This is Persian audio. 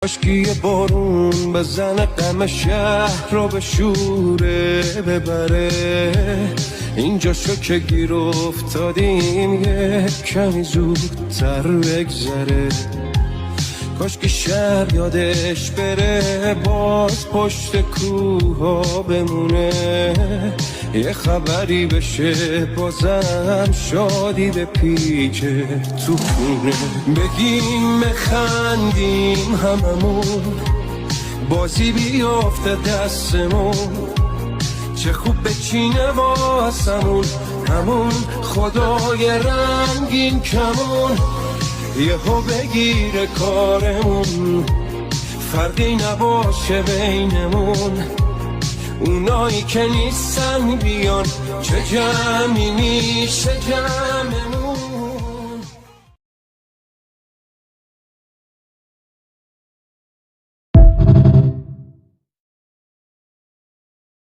کاشکی یه بارون بزنه غم شهر رو به شوره ببره. اینجا شو که گیر افتادیم یه کمی زودتر بگذره. کاشکی شهر یادش بره باز پشت کوها بمونه. یه خبری بشه بازم شادی به پیچه تو خونه. بگیم بخندیم هممون بازی بیافته دستمون. چه خوب بچینه واسمون همون خدای رنگین کمون. یهو بگیره کارمون فرقی نباشه بینمون. اونایی که نیستن بیان چه جمعی میشه جمعمون.